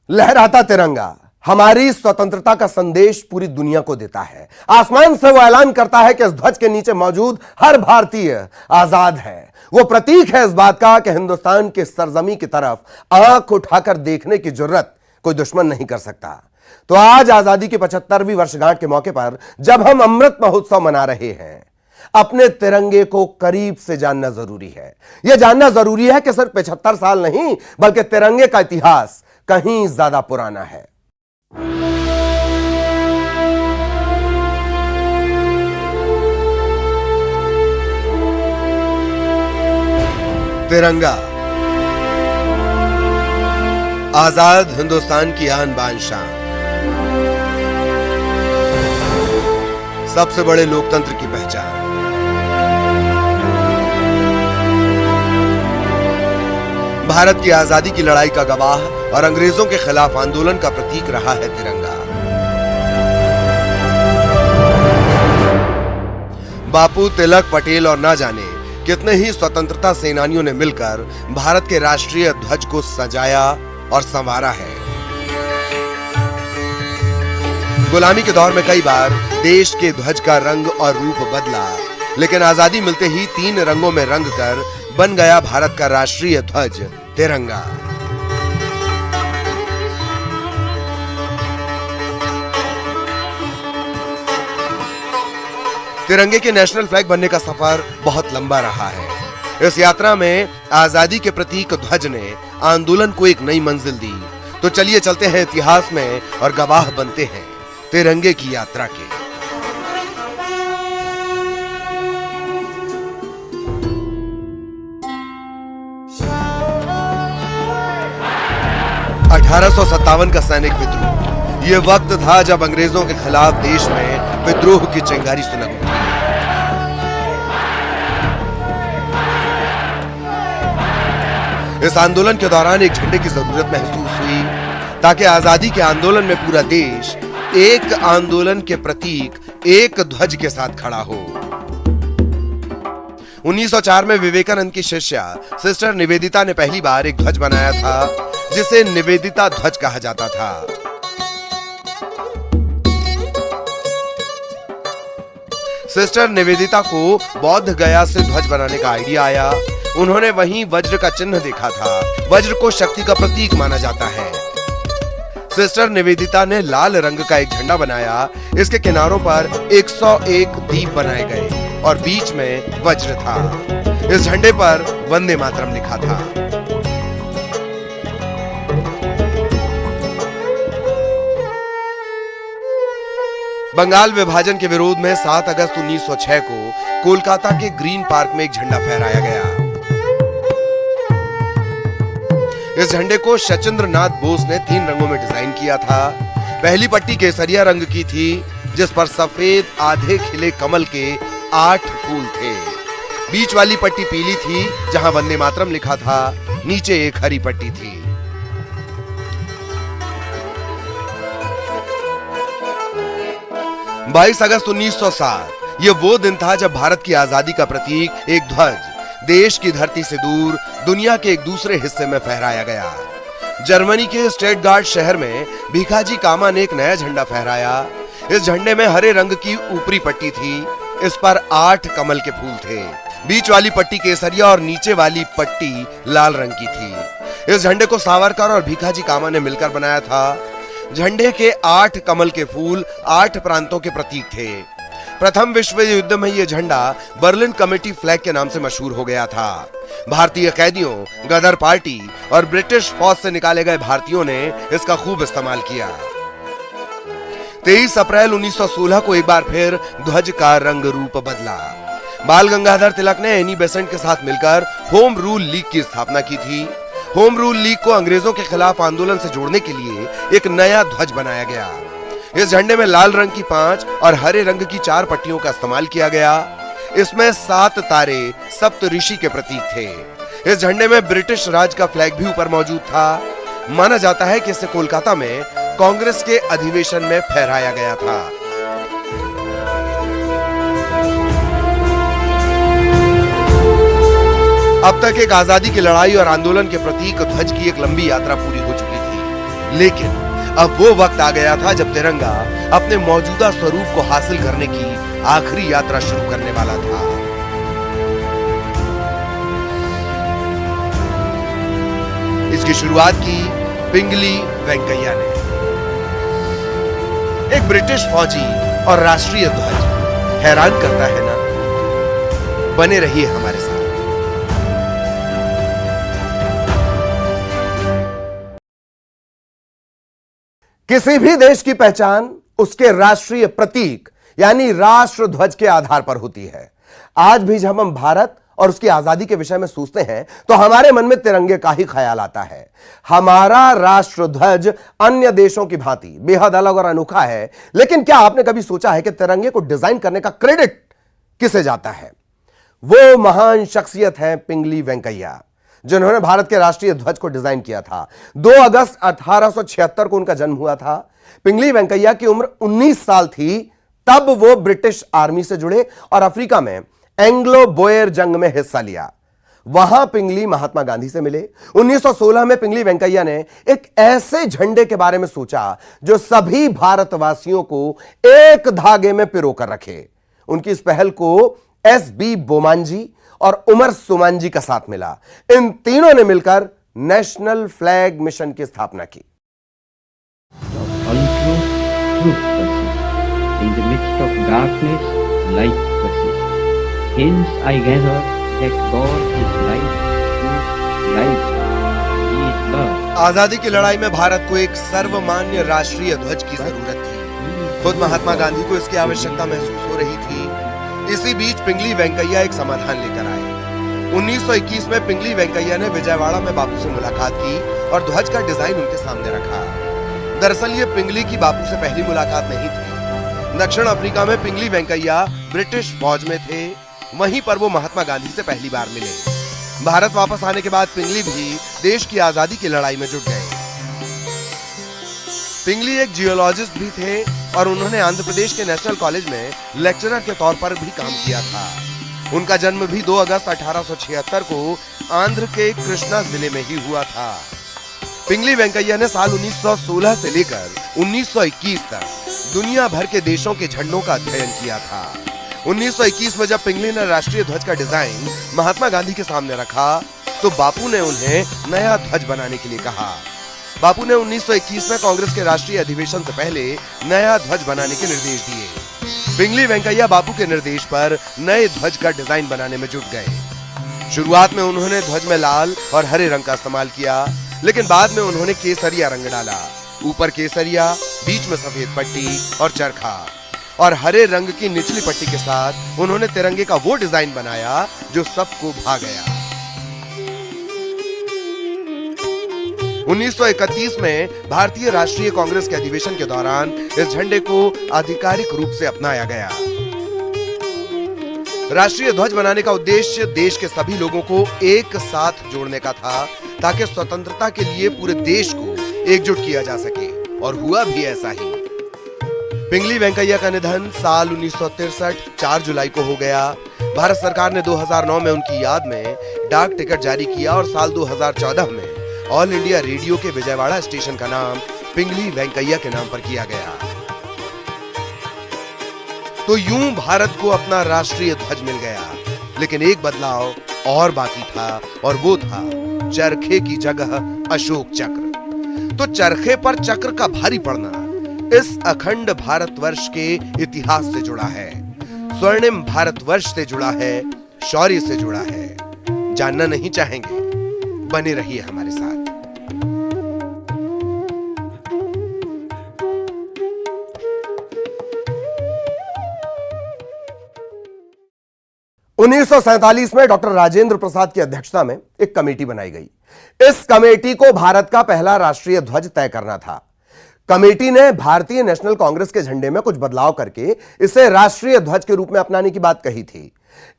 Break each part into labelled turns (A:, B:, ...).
A: लहराता तिरंगा हमारी स्वतंत्रता का संदेश पूरी दुनिया को देता है। आसमान से वो ऐलान करता है कि इस ध्वज के नीचे मौजूद हर भारतीय आजाद है। वो प्रतीक है इस बात का कि हिंदुस्तान की सरजमी की तरफ आंख उठाकर देखने की जुर्रत कोई दुश्मन नहीं कर सकता। तो आज आजादी की 75वीं वर्षगांठ के मौके पर जब हम अमृत महोत्सव मना रहे हैं, अपने तिरंगे को करीब से जानना जरूरी है। यह जानना जरूरी है कि सिर्फ 75 साल नहीं, बल्कि तिरंगे का इतिहास कहीं ज्यादा पुराना है। तिरंगा आजाद हिंदुस्तान की आन बान शान, सबसे बड़े लोकतंत्र की पहचान। भारत की आजादी की लड़ाई का गवाह और अंग्रेजों के खिलाफ आंदोलन का प्रतीक रहा है तिरंगा। बापू, तिलक, पटेल और ना जाने कितने ही स्वतंत्रता सेनानियों ने मिलकर भारत के राष्ट्रीय ध्वज को सजाया और संवारा है। गुलामी के दौर में कई बार देश के ध्वज का रंग और रूप बदला, लेकिन आजादी मिलते ही 3 रंगों में रंग कर बन गया भारत का राष्ट्रीय ध्वज तिरंगा। तिरंगे के नेशनल फ्लैग बनने का सफर बहुत लंबा रहा है। इस यात्रा में आजादी के प्रतीक ध्वज ने आंदोलन को एक नई मंजिल दी। तो चलिए चलते हैं इतिहास में और गवाह बनते हैं तिरंगे की यात्रा के। (1857) का सैनिक विद्रोह। यह वक्त था जब अंग्रेजों के खिलाफ देश में विद्रोह की चिंगारी सुलग उठी। इस आंदोलन के दौरान एक झंडे की जरूरत महसूस हुई ताकि आजादी के आंदोलन में पूरा देश एक आंदोलन के प्रतीक, एक ध्वज के साथ खड़ा हो। 1904 में विवेकानंद की शिष्या सिस्टर निवेदिता ने पहली बार एक ध्वज बनाया था जिसे निवेदिता ध्वज कहा जाता था। सिस्टर निवेदिता को बौद्ध गया से ध्वज बनाने का आइडिया आया। उन्होंने वहीं वज्र का चिन्ह देखा था। वज्र को शक्ति का प्रतीक माना जाता है। सिस्टर निवेदिता ने लाल रंग का एक झंडा बनाया। इसके किनारों पर 101 दीप बनाए गए और बीच में वज्र था। इस झंडे पर वंदे मातरम लिखा था। बंगाल विभाजन के विरोध में 7 अगस्त 1906 को कोलकाता के ग्रीन पार्क में एक झंडा फहराया गया। इस झंडे को सचिंद्र नाथ बोस ने 3 रंगों में डिजाइन किया था। पहली पट्टी केसरिया रंग की थी जिस पर सफेद आधे खिले कमल के 8 फूल थे। बीच वाली पट्टी पीली थी जहां वंदे मातरम लिखा था। नीचे एक हरी पट्टी थी। (22 अगस्त 1907) यह वो दिन था जब भारत की आजादी का प्रतीक एक ध्वज देश की धरती से दूर दुनिया के एक दूसरे हिस्से में फहराया गया। जर्मनी के स्टटगार्ट शहर में भीखाजी कामा ने एक नया झंडा फहराया। इस झंडे में हरे रंग की ऊपरी पट्टी थी। इस पर 8 कमल के फूल थे। बीच वाली पट्टी केसरिया और नीचे वाली पट्टी लाल रंग की थी। इस झंडे को सावरकर और भीखाजी कामा ने मिलकर बनाया था। झंडे के 8 कमल के फूल 8 प्रांतों के प्रतीक थे। प्रथम विश्व युद्ध में यह झंडा बर्लिन कमेटी फ्लैग के नाम से मशहूर हो गया था। भारतीय कैदियों, गदर पार्टी और ब्रिटिश फौज से निकाले गए भारतीयों ने इसका खूब इस्तेमाल किया। 23 अप्रैल 1916 को एक बार फिर ध्वज का रंग रूप बदला। बाल गंगाधर तिलक ने एनी बेसेंट के साथ मिलकर होम रूल लीग की स्थापना की थी। होम रूल लीग को अंग्रेजों के खिलाफ आंदोलन से जोड़ने के लिए एक नया ध्वज बनाया गया। इस झंडे में लाल रंग की 5 और हरे रंग की 4 पट्टियों का इस्तेमाल किया गया। इसमें 7 तारे सप्तऋषि के प्रतीक थे। इस झंडे में ब्रिटिश राज का फ्लैग भी ऊपर मौजूद था। माना जाता है कि इसे कोलकाता में कांग्रेस के अधिवेशन में फहराया गया था। अब तक एक आजादी की लड़ाई और आंदोलन के प्रतीक ध्वज की एक लंबी यात्रा पूरी हो चुकी थी। लेकिन अब वो वक्त आ गया था जब तिरंगा अपने मौजूदा स्वरूप को हासिल करने की आखिरी यात्रा शुरू करने वाला था। इसकी शुरुआत की पिंगली वेंकैया ने। एक ब्रिटिश फौजी और राष्ट्रीय ध्वज हैरान करता है ना? बने रहिए हमारे साथ। किसी भी देश की पहचान उसके राष्ट्रीय प्रतीक यानी राष्ट्र ध्वज के आधार पर होती है। आज भी जब हम भारत और उसकी आजादी के विषय में सोचते हैं तो हमारे मन में तिरंगे का ही ख्याल आता है। हमारा राष्ट्र ध्वज अन्य देशों की भांति बेहद अलग और अनोखा है, लेकिन क्या आपने कभी सोचा है कि तिरंगे को डिजाइन करने का क्रेडिट किसे जाता है? वो महान शख्सियत है पिंगली वेंकैया, जिन्होंने भारत के राष्ट्रीय ध्वज को डिजाइन किया था। 2 अगस्त 1876 को उनका जन्म हुआ था। पिंगली वेंकैया की उम्र 19 साल थी तब वो ब्रिटिश आर्मी से जुड़े और अफ्रीका में एंग्लो बोयर जंग में हिस्सा लिया। वहां पिंगली महात्मा गांधी से मिले। 1916 में पिंगली वेंकैया ने एक ऐसे झंडे के बारे में सोचा जो सभी भारतवासियों को एक धागे में पिरो कर रखे। उनकी इस पहल को एस.बी. बोमांजी और उमर सुमांजी का साथ मिला। इन तीनों ने मिलकर नेशनल फ्लैग मिशन की स्थापना की।
B: In the midst of darkness, light persists. Hence I gather that God is light, truth, light. He is love.
A: आजादी की लड़ाई में भारत को एक सर्वमान्य राष्ट्रीय ध्वज की जरूरत थी। खुद महात्मा गांधी को इसकी आवश्यकता महसूस हो रही थी। इसी बीच पिंगली वेंकैया एक समाधान लेकर आए। 1921 में पिंगली वेंकैया ने विजयवाड़ा में बापू से मुलाकात की और ध्वज का डिजाइन उनके सामने रखा। दरअसल ये पिंगली की बापू से पहली मुलाकात नहीं थी। दक्षिण अफ्रीका में पिंगली वेंकैया ब्रिटिश फौज में थे, वहीं पर वो महात्मा गांधी से पहली बार मिले। भारत वापस आने के बाद पिंगली भी देश की आजादी की लड़ाई में जुट गए। पिंगली एक जियोलॉजिस्ट भी थे और उन्होंने आंध्र प्रदेश के नेशनल कॉलेज में लेक्चरर के तौर पर भी काम किया था। उनका जन्म भी 2 अगस्त 1876 को आंध्र के कृष्णा जिले में ही हुआ था। पिंगली वेंकैया ने साल 1916 से लेकर 1921 तक दुनिया भर के देशों के झंडों का अध्ययन किया था। 1921 में जब पिंगली ने राष्ट्रीय ध्वज का डिजाइन महात्मा गांधी के सामने रखा तो बापू ने उन्हें नया ध्वज बनाने के लिए कहा। बापू ने 1921 में कांग्रेस के राष्ट्रीय अधिवेशन से पहले नया ध्वज बनाने के निर्देश दिए। पिंगली वेंकैया बापू के निर्देश पर नए ध्वज का डिजाइन बनाने में जुट गए। शुरुआत में उन्होंने ध्वज में लाल और हरे रंग का इस्तेमाल किया, लेकिन बाद में उन्होंने केसरिया रंग डाला। ऊपर केसरिया, बीच में सफेद पट्टी और चरखा और हरे रंग की निचली पट्टी के साथ उन्होंने तिरंगे का वो डिजाइन बनाया जो सबको भा गया। 1931 में भारतीय राष्ट्रीय कांग्रेस के अधिवेशन के दौरान इस झंडे को आधिकारिक रूप से अपनाया गया। राष्ट्रीय ध्वज बनाने का उद्देश्य देश के सभी लोगों को एक साथ जोड़ने का था ताकि स्वतंत्रता के लिए पूरे देश को एकजुट किया जा सके, और हुआ भी ऐसा ही। पिंगली वेंकैया का निधन साल 1963 4 जुलाई को हो गया। भारत सरकार ने 2009 में उनकी याद में डाक टिकट जारी किया और साल 2014 में ऑल इंडिया रेडियो के विजयवाड़ा स्टेशन का नाम पिंगली वेंकैया के नाम पर किया गया। तो यूं भारत को अपना राष्ट्रीय ध्वज मिल गया, लेकिन एक बदलाव और बाकी था और वो था चरखे की जगह अशोक चक्र। तो चरखे पर चक्र का भारी पड़ना इस अखंड भारतवर्ष के इतिहास से जुड़ा है, स्वर्णिम भारतवर्ष से जुड़ा है, शौर्य से जुड़ा है। जानना नहीं चाहेंगे? बने रहिए हमारे साथ। 1947 में डॉक्टर राजेंद्र प्रसाद की अध्यक्षता में एक कमेटी बनाई गई। इस कमेटी को भारत का पहला राष्ट्रीय ध्वज तय करना था। कमेटी ने भारतीय नेशनल कांग्रेस के झंडे में कुछ बदलाव करके इसे राष्ट्रीय ध्वज के रूप में अपनाने की बात कही थी।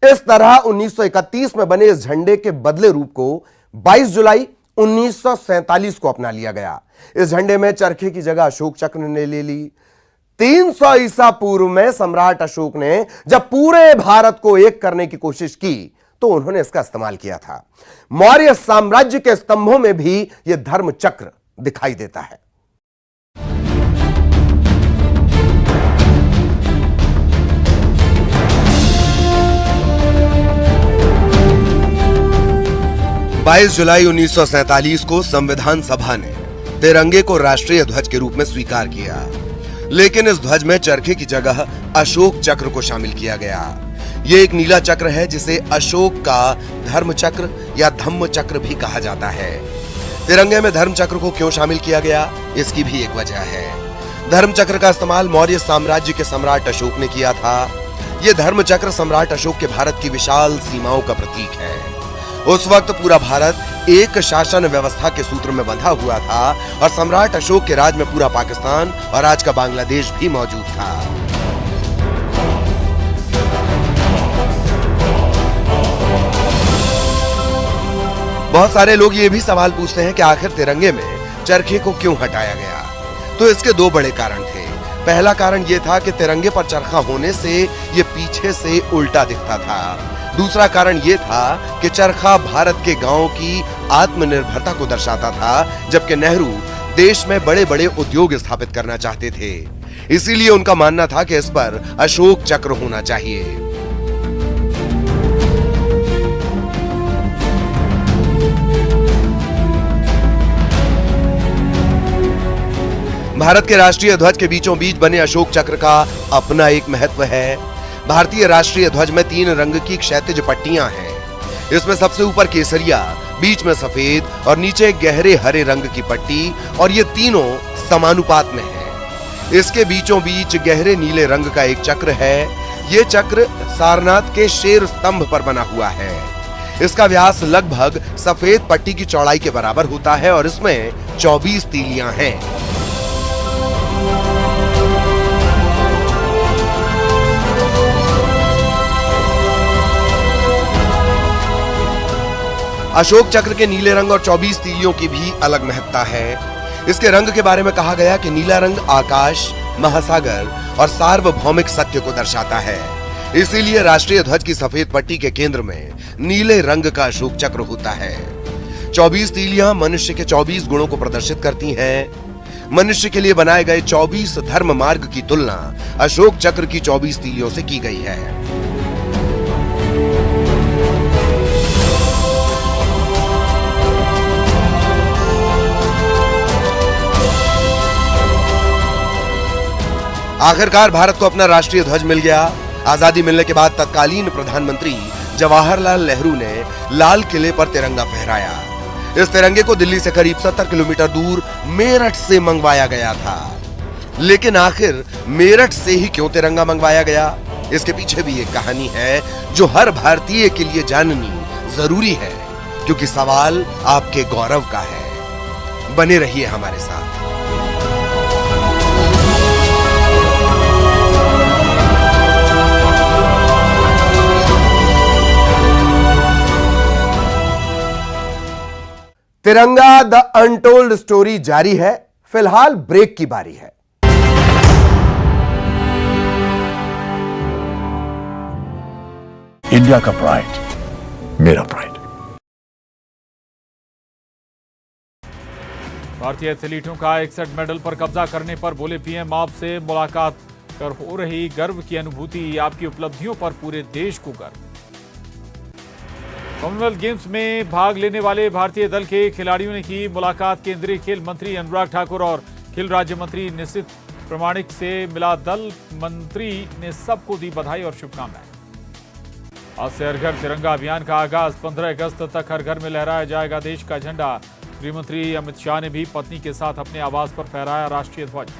A: इस तरह 1931 में बने इस झंडे के बदले रूप को 22 जुलाई 1947 को अपना लिया गया। इस झंडे में चरखे की जगह अशोक चक्र ने ले ली। 300 ईसा पूर्व में सम्राट अशोक ने जब पूरे भारत को एक करने की कोशिश की तो उन्होंने इसका इस्तेमाल किया था। मौर्य साम्राज्य के स्तंभों में भी यह धर्म चक्र दिखाई देता है। 22 जुलाई 1947 को संविधान सभा ने तिरंगे को राष्ट्रीय ध्वज के रूप में स्वीकार किया, लेकिन इस ध्वज में चरखे की जगह अशोक चक्र को शामिल किया गया। ये एक नीला चक्र है जिसे अशोक का धर्म चक्र या धम्म चक्र भी कहा जाता है। तिरंगे में धर्म चक्र को क्यों शामिल किया गया, इसकी भी एक वजह है। धर्म चक्र का इस्तेमाल मौर्य साम्राज्य के सम्राट अशोक ने किया था। यह धर्म चक्र सम्राट अशोक के भारत की विशाल सीमाओं का प्रतीक है। उस वक्त पूरा भारत एक शासन व्यवस्था के सूत्र में बंधा हुआ था और सम्राट अशोक के राज में पूरा पाकिस्तान और आज का बांग्लादेश भी मौजूद था। बहुत सारे लोग ये भी सवाल पूछते हैं कि आखिर तिरंगे में चरखे को क्यों हटाया गया। तो इसके दो बड़े कारण थे। पहला कारण यह था कि तिरंगे पर चरखा होने से ये पीछे से उल्टा दिखता था। दूसरा कारण यह था कि चरखा भारत के गांवों की आत्मनिर्भरता को दर्शाता था, जबकि नेहरू देश में बड़े बड़े उद्योग स्थापित करना चाहते थे। इसीलिए उनका मानना था कि इस पर अशोक चक्र होना चाहिए। भारत के राष्ट्रीय ध्वज के बीचों बीच बने अशोक चक्र का अपना एक महत्व है। भारतीय राष्ट्रीय ध्वज में 3 रंग की क्षैतिज पट्टियां हैं। इसमें सबसे ऊपर केसरिया, बीच में सफेद और नीचे गहरे हरे रंग की पट्टी, और ये तीनों समानुपात में हैं। इसके बीचों बीच गहरे नीले रंग का एक चक्र है। ये चक्र सारनाथ के शेर स्तंभ पर बना हुआ है। इसका व्यास लगभग सफेद पट्टी की चौड़ाई के बराबर होता है और इसमें 24 तीलियां हैं। अशोक चक्र के नीले रंग और 24 तीलियों की भी अलग महत्ता है। इसके रंग के बारे में कहा गया कि नीला रंग आकाश, महासागर और सार्वभौमिक सत्य को दर्शाता है। इसीलिए राष्ट्रीय ध्वज की सफेद पट्टी के केंद्र में नीले रंग का अशोक चक्र होता है। 24 तीलियां मनुष्य के 24 गुणों को प्रदर्शित करती हैं। मनुष्य के लिए बनाए गए 24 धर्म मार्ग की तुलना अशोक चक्र की 24 तीलियों से की गई है। आखिरकार भारत को अपना राष्ट्रीय ध्वज मिल गया। आजादी मिलने के बाद तत्कालीन प्रधानमंत्री जवाहरलाल नेहरू ने लाल किले पर तिरंगा फहराया। इस तिरंगे को दिल्ली से करीब 70 किलोमीटर दूर मेरठ से मंगवाया गया था। लेकिन आखिर मेरठ से ही क्यों तिरंगा मंगवाया गया, इसके पीछे भी एक कहानी है जो हर भारतीय के लिए जाननी जरूरी है, क्योंकि सवाल आपके गौरव का है। बने रहिए हमारे साथ। तिरंगा द अनटोल्ड स्टोरी जारी है। फिलहाल ब्रेक की बारी है।
C: इंडिया का प्राइड, मेरा प्राइड।
D: भारतीय एथलीटों का 61 मेडल पर कब्जा करने पर बोले पीएम, आपसे मुलाकात कर हो रही गर्व की अनुभूति, आपकी उपलब्धियों पर पूरे देश को गर्व। कॉमनवेल्थ गेम्स में भाग लेने वाले भारतीय दल के खिलाड़ियों ने की मुलाकात। केंद्रीय खेल मंत्री अनुराग ठाकुर और खेल राज्य मंत्री निशित प्रामाणिक से मिला दल। मंत्री ने सबको दी बधाई और शुभकामनाएं। आज से हर घर तिरंगा अभियान का आगाज। 15 अगस्त तक हर घर में लहराया जाएगा देश का झंडा। गृहमंत्री अमित शाह ने भी पत्नी के साथ अपने आवास पर फहराया राष्ट्रीय ध्वज।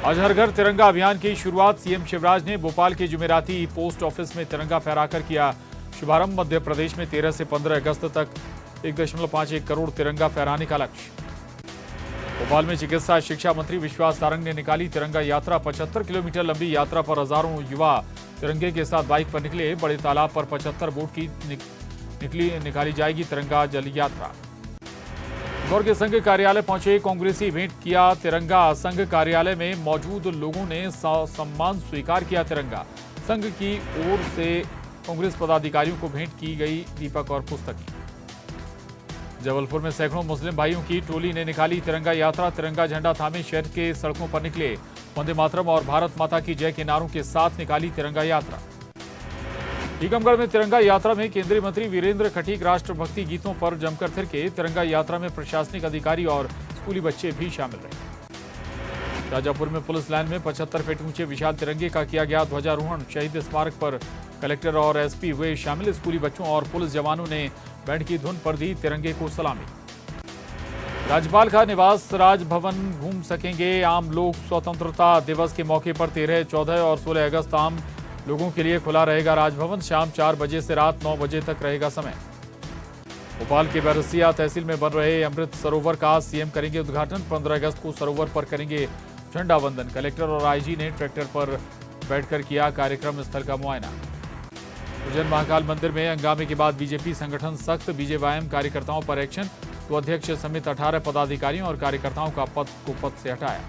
D: आज हर घर तिरंगा अभियान की शुरुआत सीएम शिवराज ने भोपाल के जुमेराती पोस्ट ऑफिस में तिरंगा फहराकर किया शुभारंभ। मध्य प्रदेश में 13 से 15 अगस्त तक 1.51 करोड़ तिरंगा फहराने का लक्ष्य। भोपाल में चिकित्सा शिक्षा मंत्री विश्वास सारंग ने निकाली तिरंगा यात्रा। 75 किलोमीटर लंबी यात्रा पर हजारों युवा तिरंगे के साथ बाइक पर निकले। बड़े तालाब पर 75 बोट की निकाली जाएगी तिरंगा जल यात्रा। इंदौर के संघ कार्यालय पहुंचे कांग्रेसी, भेंट किया तिरंगा। संघ कार्यालय में मौजूद लोगों ने सम्मान स्वीकार किया तिरंगा। संघ की ओर से कांग्रेस पदाधिकारियों को भेंट की गई दीपक और पुस्तकें। जबलपुर में सैकड़ों मुस्लिम भाइयों की टोली ने निकाली तिरंगा यात्रा। तिरंगा झंडा थामे शहर के सड़कों पर निकले। वंदे मातरम और भारत माता की जय के नारों के साथ निकाली तिरंगा यात्रा। टीकमगढ़ में तिरंगा यात्रा में केंद्रीय मंत्री वीरेंद्र खटीक राष्ट्रभक्ति गीतों पर जमकर थिरके। तिरंगा यात्रा में प्रशासनिक अधिकारी और स्कूली बच्चे भी शामिल रहे। शाहजहांपुर में पुलिस लाइन में 75 फीट ऊंचे विशाल तिरंगे का किया गया ध्वजारोहण। शहीद स्मारक पर कलेक्टर और एसपी हुए शामिल। स्कूली बच्चों और पुलिस जवानों ने बैंड की धुन पर दी तिरंगे को सलामी। राज्यपाल का निवास राजभवन घूम सकेंगे आम लोग। स्वतंत्रता दिवस के मौके पर 13, 14 और 16 अगस्त आम लोगों के लिए खुला रहेगा राजभवन। शाम 4 बजे से रात 9 बजे तक रहेगा समय। भोपाल के बैरसिया तहसील में बन रहे अमृत सरोवर का सीएम करेंगे उद्घाटन। 15 अगस्त को सरोवर पर करेंगे झंडा वंदन। कलेक्टर और आईजी ने ट्रैक्टर पर बैठकर किया कार्यक्रम स्थल का मुआयना। उज्जैन महाकाल मंदिर में हंगामे के बाद बीजेपी संगठन सख्त। बीजेवाईएम कार्यकर्ताओं पर एक्शन। तो अध्यक्ष समेत 18 पदाधिकारियों और कार्यकर्ताओं का पद से हटाया।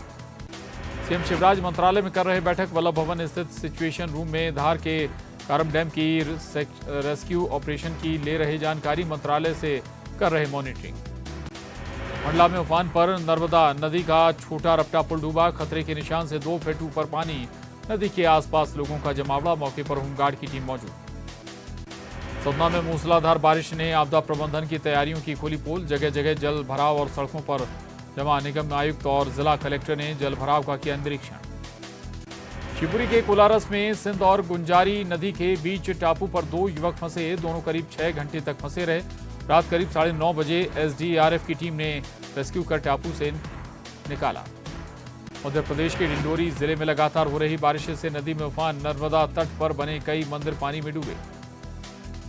D: सीएम शिवराज मंत्रालय में कर रहे बैठक। वल्लभ भवन स्थित सिचुएशन रूम में धार के कारम डैम की रेस्क्यू ऑपरेशन की ले रहे जानकारी। मंत्रालय से कर रहे मॉनिटरिंग। मंडला में उफान पर नर्मदा नदी का छोटा रपटा पुल डूबा। खतरे के निशान से 2 फीट ऊपर पानी। नदी के आसपास लोगों का जमावड़ा। मौके पर होमगार्ड की टीम मौजूद। सतना में मूसलाधार बारिश ने आपदा प्रबंधन की तैयारियों की खोली पोल। जगह जगह जल भराव और सड़कों पर जमा। निगम आयुक्त और जिला कलेक्टर ने जल भराव का किया निरीक्षण। शिवपुरी के कोलारस में सिंध और गुंजारी नदी के बीच टापू पर 2 युवक फंसे। दोनों करीब 6 घंटे तक फंसे रहे। रात करीब 9:30 बजे एसडीआरएफ की टीम ने रेस्क्यू कर टापू से निकाला। मध्य प्रदेश के डिंडोरी जिले में लगातार हो रही बारिश से नदी में उफान। नर्मदा तट पर बने कई मंदिर पानी में डूबे।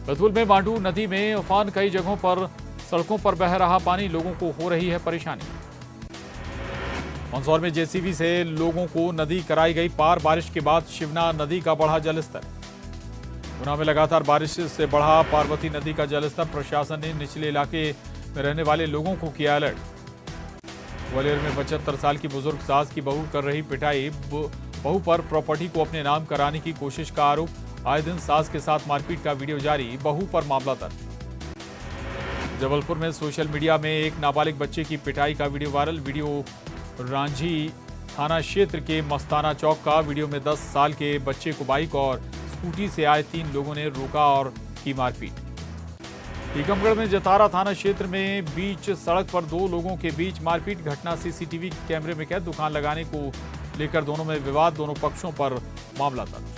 D: बैतूल में मांडू नदी में उफान। कई जगहों पर सड़कों पर बह रहा पानी। लोगों को हो रही है परेशानी। मंदसौर में जेसीबी से लोगों को नदी कराई गई पार। बारिश के बाद शिवना नदी का बढ़ा जलस्तर। गुना में लगातार बारिश से बढ़ा पार्वती नदी का जलस्तर। प्रशासन ने निचले इलाके में रहने वाले लोगों को किया अलर्ट। ग्वालियर में 75 साल की बुजुर्ग सास की बहू कर रही पिटाई। बहू पर प्रॉपर्टी को अपने नाम कराने की कोशिश का आरोप। आए दिन सास के साथ मारपीट का वीडियो जारी। बहू पर मामला दर्ज। जबलपुर में सोशल मीडिया में एक नाबालिग बच्चे की पिटाई का वीडियो वायरल। वीडियो रांझी थाना क्षेत्र के मस्ताना चौक का। वीडियो में 10 साल के बच्चे को बाइक और स्कूटी से आए 3 लोगों ने रोका और की मारपीट। टीकमगढ़ में जतारा थाना क्षेत्र में बीच सड़क पर 2 लोगों के बीच मारपीट। घटना सीसीटीवी कैमरे में कैद। दुकान लगाने को लेकर दोनों में विवाद। दोनों पक्षों पर मामला दर्ज।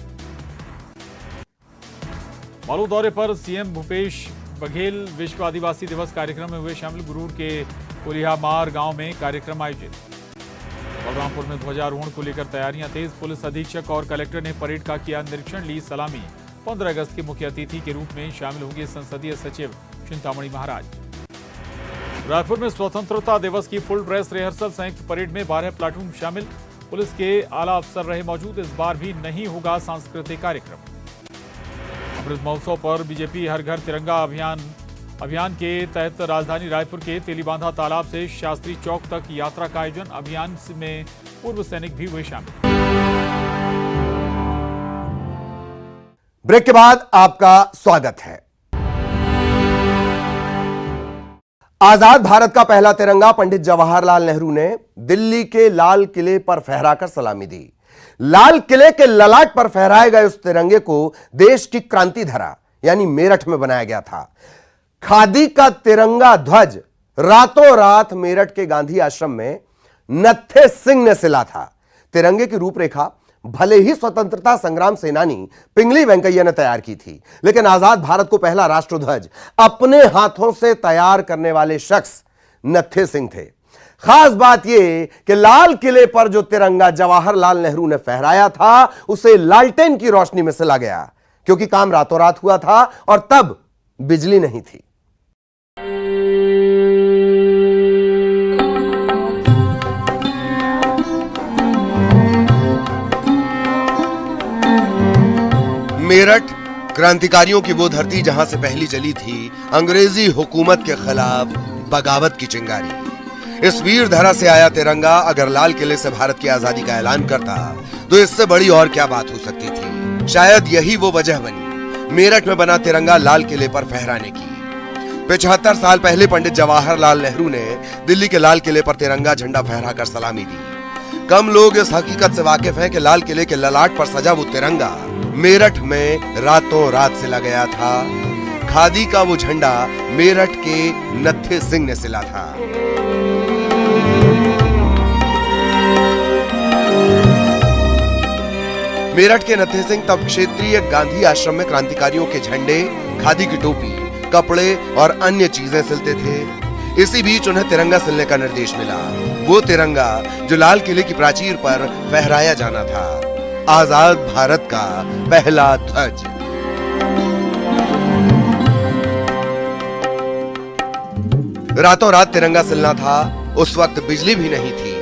D: मालू दौरे पर सीएम भूपेश बघेल विश्व आदिवासी दिवस कार्यक्रम में हुए शामिल। गुरूर के कोलिहामार गांव में कार्यक्रम आयोजित। बलरामपुर में ध्वजारोहण को लेकर तैयारियां तेज। पुलिस अधीक्षक और कलेक्टर ने परेड का किया निरीक्षण। ली सलामी। 15 अगस्त के मुख्य अतिथि के रूप में शामिल होंगे संसदीय सचिव चिंतामणि महाराज। रायपुर में स्वतंत्रता दिवस की फुल ड्रेस रिहर्सल। संयुक्त परेड में 12 प्लाटून शामिल। पुलिस के आला अफसर रहे मौजूद। इस बार भी नहीं होगा सांस्कृतिक कार्यक्रम। अमृत महोत्सव पर बीजेपी हर घर तिरंगा अभियान के तहत राजधानी रायपुर के तेलीबांधा तालाब से शास्त्री चौक तक यात्रा का आयोजन। अभियान में पूर्व सैनिक भी हुए शामिल।
A: ब्रेक के बाद आपका स्वागत है। आजाद भारत का पहला तिरंगा पंडित जवाहरलाल नेहरू ने दिल्ली के लाल किले पर फहराकर सलामी दी। लाल किले के ललाट पर फहराए गए उस तिरंगे को देश की क्रांति धरा यानी मेरठ में बनाया गया था। खादी का तिरंगा ध्वज रातों रात मेरठ के गांधी आश्रम में नत्थे सिंह ने सिला था। तिरंगे की रूपरेखा भले ही स्वतंत्रता संग्राम सेनानी पिंगली वेंकैया ने तैयार की थी, लेकिन आजाद भारत को पहला राष्ट्रध्वज अपने हाथों से तैयार करने वाले शख्स नत्थे सिंह थे। खास बात यह कि लाल किले पर जो तिरंगा जवाहरलाल नेहरू ने फहराया था उसे लालटेन की रोशनी में सिला गया, क्योंकि काम रातों रात हुआ था और तब बिजली नहीं थी। मेरठ क्रांतिकारियों की वो धरती जहां से पहली चली थी अंग्रेजी हुकूमत के खिलाफ बगावत की चिंगारी। इस वीर धरा से आया तिरंगा अगर लाल किले से भारत की आजादी का ऐलान करता तो इससे बड़ी और क्या बात हो सकती थी। शायद यही वो वजह बनी मेरठ में बना तिरंगा लाल किले पर फहराने की। 75 साल पहले पंडित जवाहरलाल नेहरू ने दिल्ली के लाल किले पर तिरंगा झंडा फहराकर सलामी दी। कम लोग इस हकीकत से वाकिफ हैं कि लाल किले के ललाट पर सजा वो तिरंगा मेरठ में रातों रात सिला गया था। खादी का वो झंडा मेरठ के नत्थे सिंह ने सिला था। मेरठ के नत्थे सिंह तब क्षेत्रीय गांधी आश्रम में क्रांतिकारियों के झंडे, खादी की टोपी, कपड़े और अन्य चीजें सिलते थे। इसी बीच उन्हें तिरंगा सिलने का निर्देश मिला, वो तिरंगा जो लाल किले की प्राचीर पर फहराया जाना था, आजाद भारत का पहला ध्वज। रातों रात तिरंगा सिलना था। उस वक्त बिजली भी नहीं थी।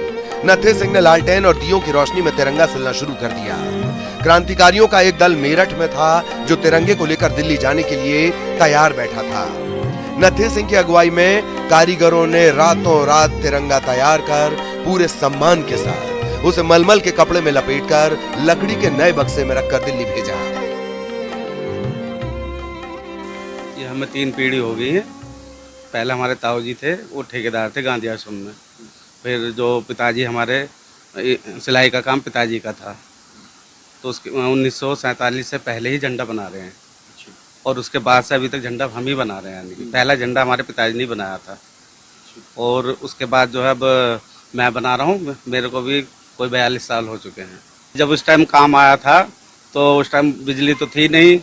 A: नत्थे सिंह ने लालटेन और दियों की रोशनी में तिरंगा सिलना शुरू कर दिया। क्रांतिकारियों का एक दल मेरठ में था जो तिरंगे को लेकर दिल्ली जाने के लिए तैयार बैठा था। नत्थे सिंह की अगुवाई में कारीगरों ने रातों रात तिरंगा तैयार कर पूरे सम्मान के साथ उसे मलमल के कपड़े में लपेटकर लकड़ी के नए बक्से में रखकर दिल्ली भेजा।
E: ये हमें 3 पीढ़ी हो गई है। पहले हमारे ताऊ जी थे, वो ठेकेदार थे गांधी आश्रम में। फिर जो पिताजी हमारे, सिलाई का काम पिताजी का था, तो उसके 1947 से पहले ही झंडा बना रहे हैं। और उसके बाद से अभी तक झंडा हम ही बना रहे हैं। यानी कि पहला झंडा हमारे पिताजी ने बनाया था, और उसके बाद जो है अब मैं बना रहा हूँ। मेरे को भी कोई 42 साल हो चुके हैं। जब उस टाइम काम आया था तो उस टाइम बिजली तो थी नहीं,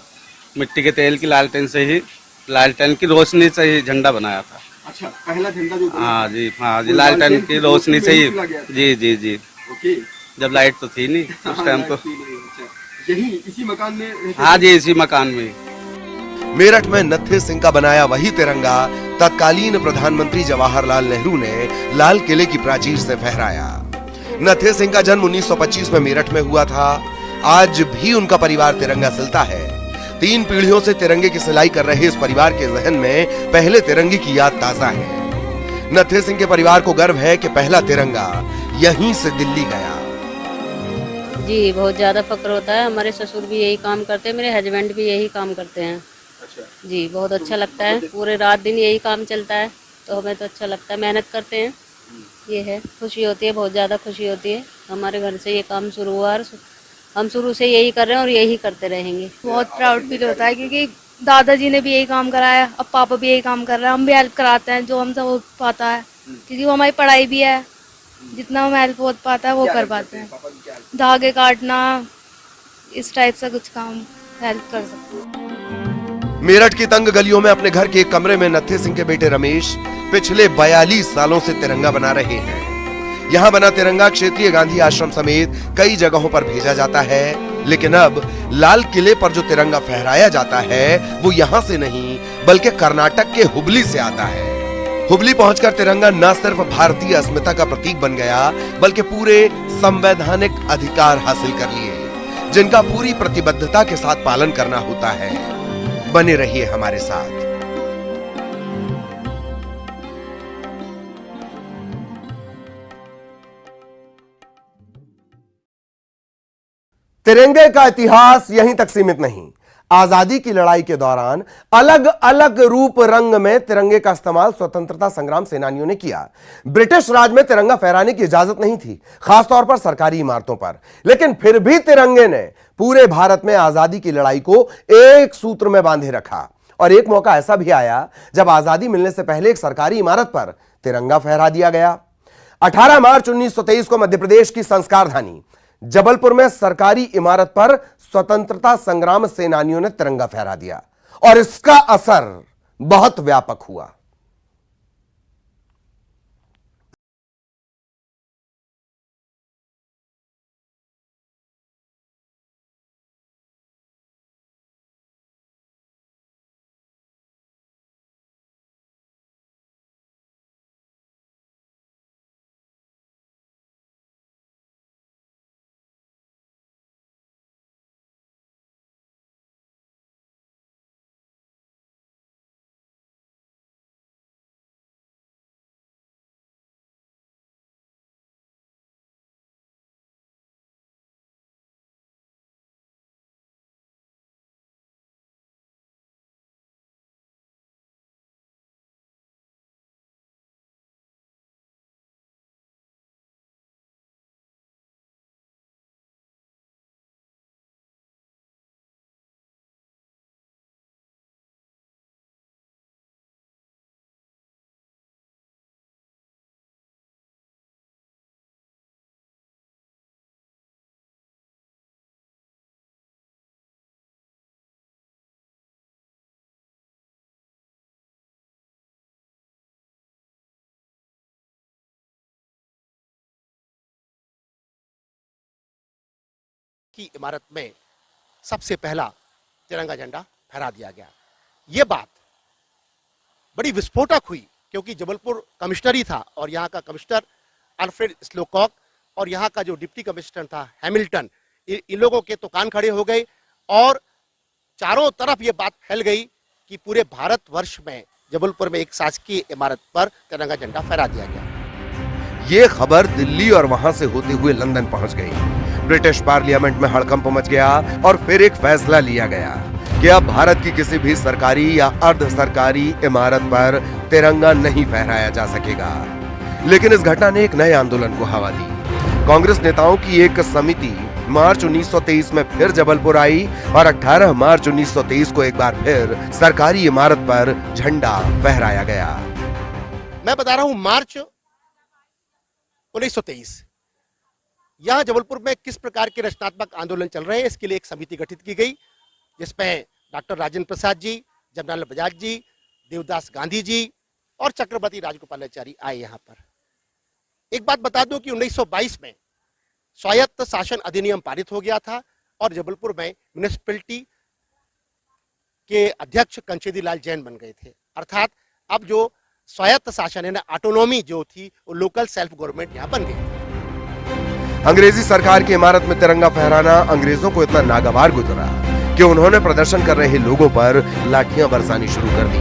E: मिट्टी के तेल की लालटेन से ही, लालटेन की रोशनी से ही झंडा बनाया था।
F: अच्छा, पहला झंडा जो
E: हाँ जी, लालटेन की रोशनी से ही। जी।
F: ओके।
E: जब लाइट तो थी नहीं उस टाइम तो।
F: यही इसी मकान में?
E: हाँ जी, इसी मकान में।
A: मेरठ में नत्थे सिंह का बनाया वही तिरंगा तत्कालीन प्रधानमंत्री जवाहरलाल नेहरू ने लाल किले की प्राचीर से फहराया। नत्थे सिंह का जन्म 1925 में मेरठ में हुआ था। आज भी उनका परिवार तिरंगा सिलता है। 3 पीढ़ियों से तिरंगे की सिलाई कर रहे इस परिवार के जहन में पहले तिरंगे की याद ताजा है। नत्थे सिंह के परिवार को गर्व है कि पहला तिरंगा यहीं से दिल्ली गया।
G: जी, बहुत ज़्यादा फक्र होता है। हमारे ससुर भी यही काम करते हैं, मेरे हस्बैंड भी यही काम करते हैं।
F: अच्छा।
G: जी, बहुत अच्छा लगता है। पूरे रात दिन यही काम चलता है, तो हमें तो अच्छा लगता है। मेहनत करते हैं, ये है, खुशी होती है, बहुत ज़्यादा खुशी होती है। हमारे घर से ये काम शुरू हुआ और हम शुरू से यही कर रहे हैं और यही करते रहेंगे।
H: बहुत प्राउड फील होता है, क्योंकि दादाजी ने भी यही काम कराया, अब पापा भी यही काम कर रहे हैं। हम भी हेल्प कराते हैं जो हमसे हो पाता है, क्योंकि वो हमारी पढ़ाई भी है। जितना हम हेल्प हो पाता है वो कर पाते हैं। धागे काटना, इस टाइप से कुछ काम हेल्प कर सकते हैं।
A: मेरठ की तंग गलियों में अपने घर के एक कमरे में नत्थे सिंह के बेटे रमेश पिछले 42 सालों से तिरंगा बना रहे हैं। यहाँ बना तिरंगा क्षेत्रीय गांधी आश्रम समेत कई जगहों पर भेजा जाता है, लेकिन अब लाल किले पर जो तिरंगा फहराया जाता है वो यहाँ से नहीं बल्कि कर्नाटक के हुबली से आता है। हुबली पहुंचकर तिरंगा न सिर्फ भारतीय अस्मिता का प्रतीक बन गया, बल्कि पूरे संवैधानिक अधिकार हासिल कर लिए, जिनका पूरी प्रतिबद्धता के साथ पालन करना होता है। बने रहिए हमारे साथ। तिरंगे का इतिहास यहीं तक सीमित नहीं। आजादी की लड़ाई के दौरान अलग अलग रूप रंग में तिरंगे का इस्तेमाल स्वतंत्रता संग्राम सेनानियों ने किया। ब्रिटिश राज में तिरंगा फहराने की इजाजत नहीं थी, खासतौर पर सरकारी इमारतों पर, लेकिन फिर भी तिरंगे ने पूरे भारत में आजादी की लड़ाई को एक सूत्र में बांधे रखा। और एक मौका ऐसा भी आया जब आजादी मिलने से पहले एक सरकारी इमारत पर तिरंगा फहरा दिया गया। 18 मार्च 1923 को मध्य प्रदेश की संस्कार धानी जबलपुर में सरकारी इमारत पर स्वतंत्रता संग्राम सेनानियों ने तिरंगा फहरा दिया और इसका असर बहुत व्यापक हुआ।
I: शासकीय इमारत में सबसे पहला तिरंगा झंडा फहरा दिया गया। ये बात बड़ी विस्फोटक हुई क्योंकि जबलपुर कमिश्नर ही था और यहाँ का कमिश्नर अल्फ्रेड स्लोकॉक और यहाँ का जो डिप्टी कमिश्नर था हैमिल्टन, इन लोगों के तो कान खड़े हो गए और चारों तरफ ये बात फैल गई कि पूरे भारतवर्ष में जबलपुर में एक शासकीय इमारत पर तिरंगा झंडा फहरा दिया गया।
A: ये खबर दिल्ली और वहां से होते हुए लंदन पहुंच गई। ब्रिटिश पार्लियामेंट में हड़कंप मच गया और फिर एक फैसला लिया गया कि अब भारत की किसी भी सरकारी या अर्ध सरकारी इमारत पर तिरंगा नहीं फहराया जा सकेगा। लेकिन इस घटना ने एक नए आंदोलन को हवा दी। कांग्रेस नेताओं की एक समिति मार्च 1923 में फिर जबलपुर आई और 18 मार्च 1923 को एक बार फिर सरकारी इमारत पर झंडा फहराया गया।
I: मैं बता रहा हूं मार्च 1923 यहां जबलपुर में किस प्रकार के रचनात्मक आंदोलन चल रहे हैं, इसके लिए एक समिति गठित की गई जिसमें डॉक्टर राजेंद्र प्रसाद जी, जमनालाल बजाज जी, देवदास गांधी जी और चक्रवर्ती राजगोपालाचारी आए यहां पर। एक बात बता दूं कि 1922 में स्वायत्त शासन अधिनियम पारित हो गया था और जबलपुर में म्युनिसिपैलिटी के अध्यक्ष कंचेदी लाल जैन बन गए थे। अर्थात अब जो स्वायत्त शासन है ना, ऑटोनॉमी जो थी वो लोकल सेल्फ गवर्नमेंट यहां बन गई।
A: अंग्रेजी सरकार की इमारत में तिरंगा फहराना अंग्रेजों को इतना नागवार गुजरा कि उन्होंने प्रदर्शन कर रहे लोगों पर लाठियां बरसानी शुरू कर दी।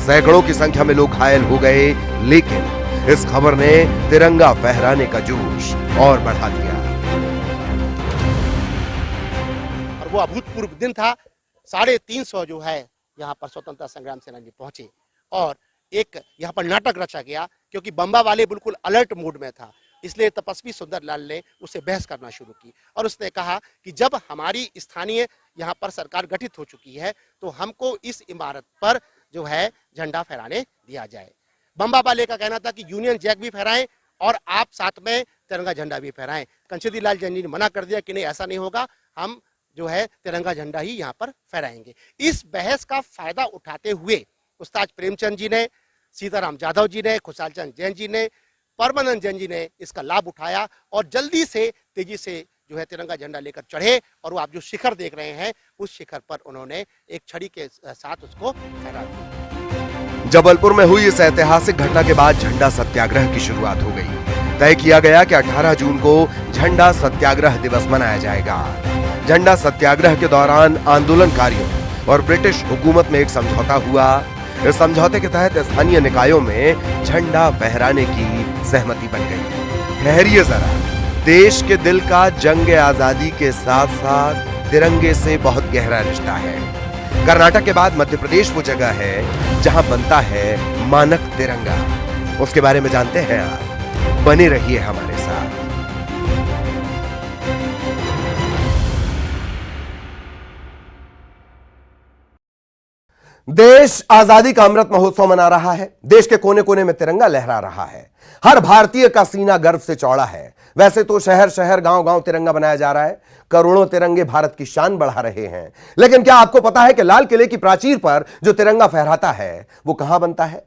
A: सैकड़ों की संख्या में लोग घायल हो गए, लेकिन इस खबर ने तिरंगा फहराने का जोश और बढ़ा दिया।
I: और वो अभूतपूर्व दिन था। 350 जो है यहाँ पर स्वतंत्रता संग्राम सेनानी पहुंचे और एक यहाँ पर नाटक रचा गया क्योंकि बम्बा वाले बिल्कुल अलर्ट मोड में था, इसलिए तपस्वी सुंदरलाल ने उससे बहस करना शुरू की और उसने कहा कि जब हमारी स्थानीय यहाँ पर सरकार गठित हो चुकी है तो हमको इस इमारत पर जो है झंडा फहराने दिया जाए। बम्बा वाले का कहना था कि यूनियन जैक भी फहराएं और आप साथ में तिरंगा झंडा भी फहराएं। कंचेदी लाल जैन जी ने मना कर दिया कि नहीं, ऐसा नहीं होगा, हम जो है तिरंगा झंडा ही यहाँ पर फहराएंगे। इस बहस का फायदा उठाते हुए उस्ताद प्रेमचंद जी ने, सीताराम जाधव जी ने, खुशहाल चंद जैन जी ने, परमानंद जैन जी ने इसका लाभ उठाया और जल्दी से तेजी से जो है तिरंगा झंडा लेकर चढ़े और वो आप जो शिखर देख रहे हैं उस शिखर पर उन्होंने एक छड़ी के साथ उसको फहरा दिया।
A: जबलपुर में हुई इस ऐतिहासिक घटना के बाद झंडा सत्याग्रह की शुरुआत हो गई। तय किया गया कि 18 जून को झंडा सत्याग्रह दिवस मनाया जाएगा। झंडा सत्याग्रह के दौरान आंदोलनकारियों और ब्रिटिश हुकूमत में एक समझौता हुआ। इस समझौते के तहत स्थानीय निकायों में झंडा फहराने की सहमति बन गई। ठहरिए जरा, देश के दिल का जंग आजादी के साथ साथ तिरंगे से बहुत गहरा रिश्ता है। कर्नाटक के बाद मध्य प्रदेश वो जगह है जहां बनता है मानक तिरंगा। उसके बारे में जानते हैं आप, बने रहिए हमारे साथ। देश आजादी का अमृत महोत्सव मना रहा है। देश के कोने कोने में तिरंगा लहरा रहा है। हर भारतीय का सीना गर्व से चौड़ा है। वैसे तो शहर शहर गांव गांव तिरंगा बनाया जा रहा है। करोड़ों तिरंगे भारत की शान बढ़ा रहे हैं। लेकिन क्या आपको पता है कि लाल किले की प्राचीर पर जो तिरंगा फहराता है वो कहां बनता है?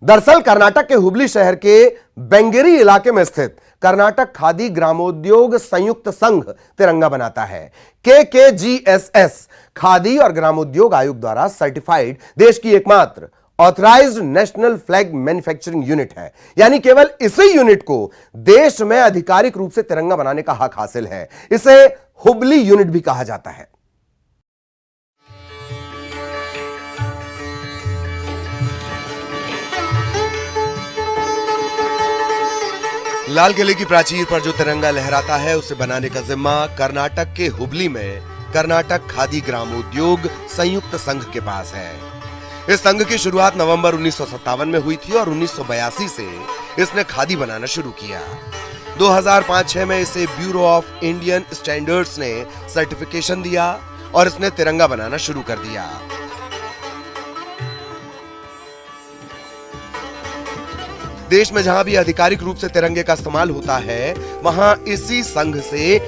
A: दरअसल कर्नाटक के हुबली शहर के बेंगेरी इलाके में स्थित कर्नाटक खादी ग्रामोद्योग संयुक्त संघ तिरंगा बनाता है। KKGSS खादी और ग्रामोद्योग आयोग द्वारा सर्टिफाइड देश की एकमात्र authorised national flag manufacturing unit है। यानी केवल इसी यूनिट को देश में आधिकारिक रूप से तिरंगा बनाने का हक हासिल है। इसे हुबली यूनिट भी कहा जाता है। लाल किले की प्राचीर पर जो तिरंगा लहराता है उसे बनाने का जिम्मा कर्नाटक के हुबली में कर्नाटक खादी ग्रामोद्योग संयुक्त संघ के पास है। इस संघ की शुरुआत नवंबर 1957 में हुई थी और 1982 से इसने खादी बनाना शुरू किया। 2005-6 में इसे ब्यूरो ऑफ इंडियन स्टैंडर्ड्स ने सर्टिफिकेशन दिया और इसने तिरंगा बनाना शुरू कर दिया। देश में जहां भी आधिकारिक रूप से तिरंगे का इस्तेमाल होता है वहां इसी संघ से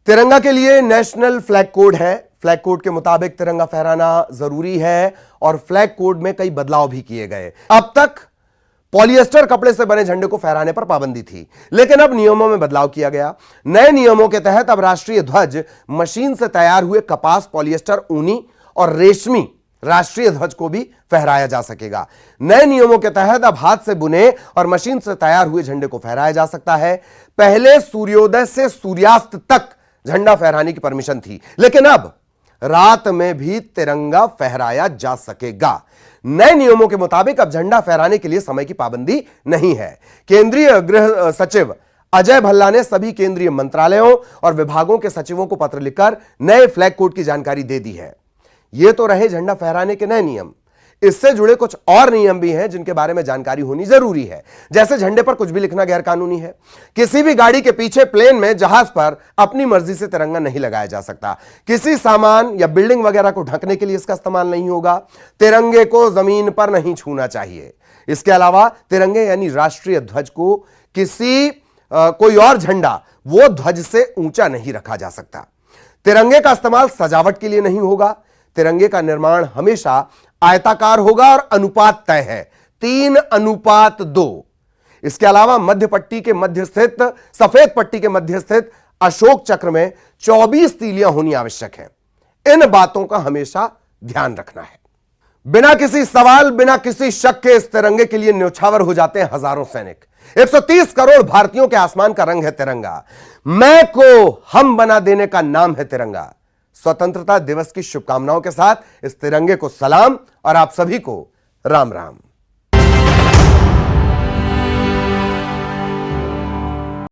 A: तिरंगा के लिए नेशनल फ्लैग कोड है। फ्लैग कोड के मुताबिक तिरंगा फहराना जरूरी है और फ्लैग कोड में कई बदलाव भी किए गए। अब तक पॉलिएस्टर कपड़े से बने झंडे को फहराने पर पाबंदी थी, लेकिन अब नियमों में बदलाव किया गया। नए नियमों के तहत अब राष्ट्रीय ध्वज मशीन से तैयार हुए कपास, पॉलिएस्टर, ऊनी और रेशमी राष्ट्रीय ध्वज को भी फहराया जा सकेगा। नए नियमों के तहत अब हाथ से बुने और मशीन से तैयार हुए झंडे को फहराया जा सकता है। पहले सूर्योदय से सूर्यास्त तक झंडा फहराने की परमिशन थी, लेकिन अब रात में भी तिरंगा फहराया जा सकेगा। नए नियमों के मुताबिक अब झंडा फहराने के लिए समय की पाबंदी नहीं है। केंद्रीय गृह सचिव अजय भल्ला ने सभी केंद्रीय मंत्रालयों और विभागों के सचिवों को पत्र लिखकर नए फ्लैग कोड की जानकारी दे दी है। ये तो रहे झंडा फहराने के नए नियम। इससे जुड़े कुछ और नियम भी हैं जिनके बारे में जानकारी होनी जरूरी है। जैसे झंडे पर कुछ भी लिखना गैर कानूनी है। किसी भी गाड़ी के पीछे, प्लेन में, जहाज पर अपनी मर्जी से तिरंगा नहीं लगाया जा सकता। किसी सामान या बिल्डिंग वगैरह को ढकने के लिए इसका इस्तेमाल नहीं होगा। तिरंगे को जमीन पर नहीं छूना चाहिए। इसके अलावा तिरंगे यानी राष्ट्रीय ध्वज को कोई और झंडा वो ध्वज से ऊंचा नहीं रखा जा सकता। तिरंगे का इस्तेमाल सजावट के लिए नहीं होगा। तिरंगे का निर्माण हमेशा आयताकार होगा और अनुपात तय है 3:2। इसके अलावा मध्य पट्टी के मध्य स्थित, सफेद पट्टी के मध्य स्थित अशोक चक्र में 24 तीलियां होनी आवश्यक है। इन बातों का हमेशा ध्यान रखना है। बिना किसी सवाल, बिना किसी शक के इस तिरंगे के लिए न्यौछावर हो जाते हैं हजारों सैनिक। 130 करोड़ भारतीयों के आसमान का रंग है तिरंगा। मैं को हम बना देने का नाम है तिरंगा। स्वतंत्रता दिवस की शुभकामनाओं के साथ इस तिरंगे को सलाम और आप सभी को राम राम।